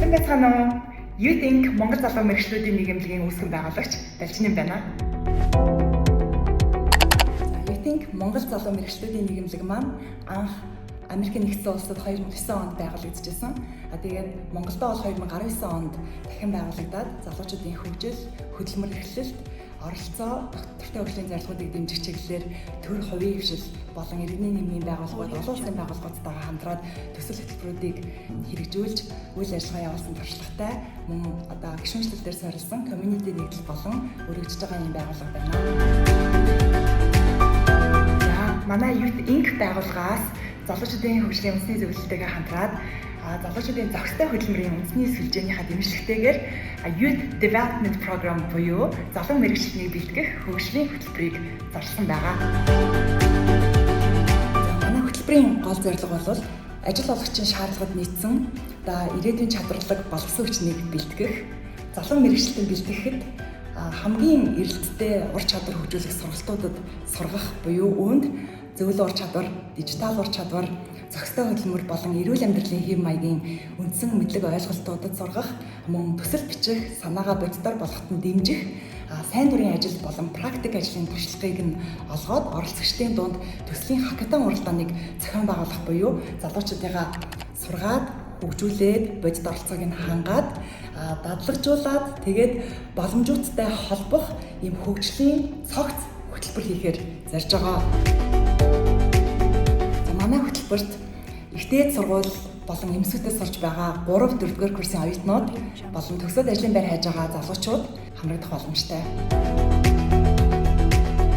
Сайн байцгаана уу? Youth Inc. Монгол залуу мэргэжлүүдийн нийгэмлэгийн үүсгэн байгуулагч Балжин байна. Youth Inc. Монгол залуу мэргэжлүүдийн нийгэмлэг маань анх Америкийн нэгдсэн улсад 2009 онд байгуулагдчихсан. Тэгээд Монголдо бол 2019 онд дахин байгуулагдаад залуучуудын хөгжил, хөдөлмөр эрхлэлт, оролцоо, доктортой хөгжлийн зорилгоодыг дэмжих чиглэлээр төр хувийн хвшил болон иргэний нийгмийн байгууллагууд, олон улсын байгууллагуудтайгаа хамтраад төсөл хөтөлбөрүүдийг хэрэгжүүлж үйл ажиллагаа явуулсан туршлагатай мөн одоо гишүүнчлэлээр суурилсан community нэгдэл болон өргөжж байгаа юм байгууллага байна. За, манай Youth Inc. байгууллагаас залуучуудын хөгжлийн үндэсний зөвлөлтөйгээ хамтраад залуучуудын зохистой хөдөлмөрийн үндэсний сүлжээнийхаа дэмжлэгтэйгээр Youth Development Program буюу залуу мэргэжлийг бэлтгэх хөгжлийн хөтөлбөрийг зарласан байгаа. Манай хөтөлбөрийн гол зорилго бол ажил олгогчийн шаардлагад нийцсэн ирээдүйн чадварлаг боловсон хүчнийг бэлтгэх, залуу мэргэжлийг бэлтгэхэд хамгийн эрэлттэй ур чадвар хөгжүүлэх сургалтуудад сургах буюу үүнд зөвлөл ур чадвар, дижитал ур чадвар, зохистой хөдөлмөр болон эрүүл амьдралын хэв маягийн үндсэн мэдлэг ойлголтуудад сургах, мөн төсөл бичих, санаагаа бодитоор болгоход нь дэмжих, сайн дурын ажил болон практик ажлын туршлагыг нь олгоод оролцогчдын дунд төслийн хакатон уралдааныг зохион байгуулах буюу залуучуудыгаа сургаад, хөгжүүлээд, бодит оролцоог нь хангаад, дадлагжуулаад тэгээд боломжуудтай холбох ийм хөгжлийн цогц хөтөлбөр хийхээр зорж байгаа. Манай хөтөлбөрт ихтэй сургууль болон эмсүүдэд сурж байгаа 3-4 курсын оюутнууд болон төгсөөд ажлын байр хайж байгаа залуучууд хамрагдах боломжтой.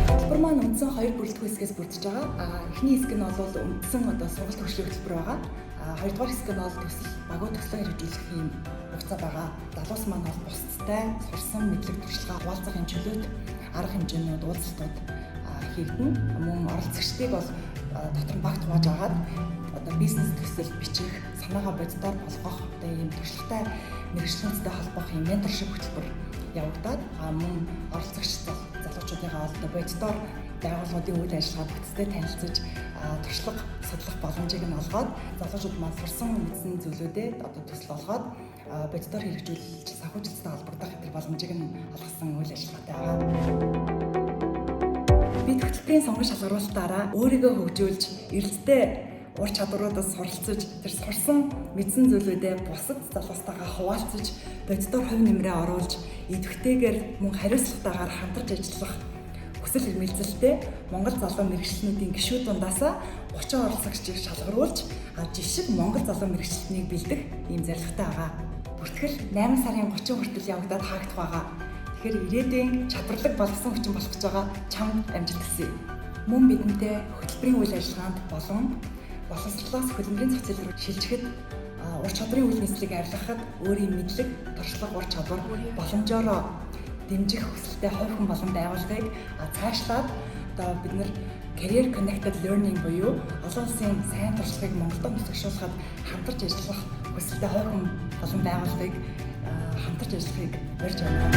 Хөтөлбөр маань үндсэн 2 бүрэлдэхүүн хэсгээс бүрдэж байгаа. Эхний хэсэг нь бол үндсэн сургалт хөгжлийн хөтөлбөр байгаа. Хоёрдугаар хэсэг нь бол төсөл багуу төслөө хэрэгжүүлэх юм хугацаа байгаа. Залуус маань бол бусдтай сурсан мэдлэг туршлага хуваалцах юм чөлөөт арга хэмжээнүүд, уулзалтууд хийгдэн. Мөн оролцогчдыг бол дотор нь багт хувааж агаад одоо бизнес төсөл бичих, санаагаа бодитоор болгох ийм туршлагатай мэргэжлүүдтэй холбох юм менторшип хөтөлбөр явагдаад мөн оролцогч залуучуудыгаа одоо бодитоор байгууллагуудын үйл ажиллагаа бүтцтэй танилцаж туршлага судлах боломжийг нь олгоод залуучууд маань сурсан мэдсэн зүйлүүдэд одоо төсөл олгоод бодитоор хэрэгжүүлж санхүүжилттэй холбогдох гэдэг боломжийг нь олгосон үйл ажиллагаатай байгаа. Бид хөтөлбөрийн сонгон шалгаруулалтаараа өөрийгөө хөгжүүлж, эрэлттэй ур чадваруудаас суралцаж, тэр сурсан мэдсэн зүйлүүдээ бусад залуустайгаа хуваалцаж, бодитоор хувь нэмрээ оруулж, идэвхтэйгээр мөн хариуцлагатайгаар хамтарч ажиллах хүсэл эрмэлзэлтэй Монгол залуу мэргэжлүүдийн гишүүд дундаасаа 30 оролцогчийг шалгаруулж, жишг Монгол залуу мэргэжлийг бэлдэх ийм зорилготой байгаа. Бүртгэл 8 сарын 30 хүртэл явагдаад хаагдах байгаа. Тэгэхээр ирээдүйн чадварлаг боловсон хүчин болох гэж байгаа чамд амжилт хүсье. Мөн бидэнтэй хөтөлбөрийн үйл ажиллагаанд болон боловсрлоос хөдөлмөрийн зохицол руу шилжихэд ур чадварын үйл нийслэлийг авилгахад өөрийн мэдлэг, туршлага, ур чадвар боломжоор дэмжих хүсэлтэй хувь хүн болон байгууллагыг цаашлаад одоо бид нар Career Connected Learning буюу олон улсын сайн туршлагыг Монголд нөхцөлшүүлэхэд хамтарч ажиллах хүсэлтэй хувь хүн болон байгууллагыг хамтарч ажиллахыг урьж байна.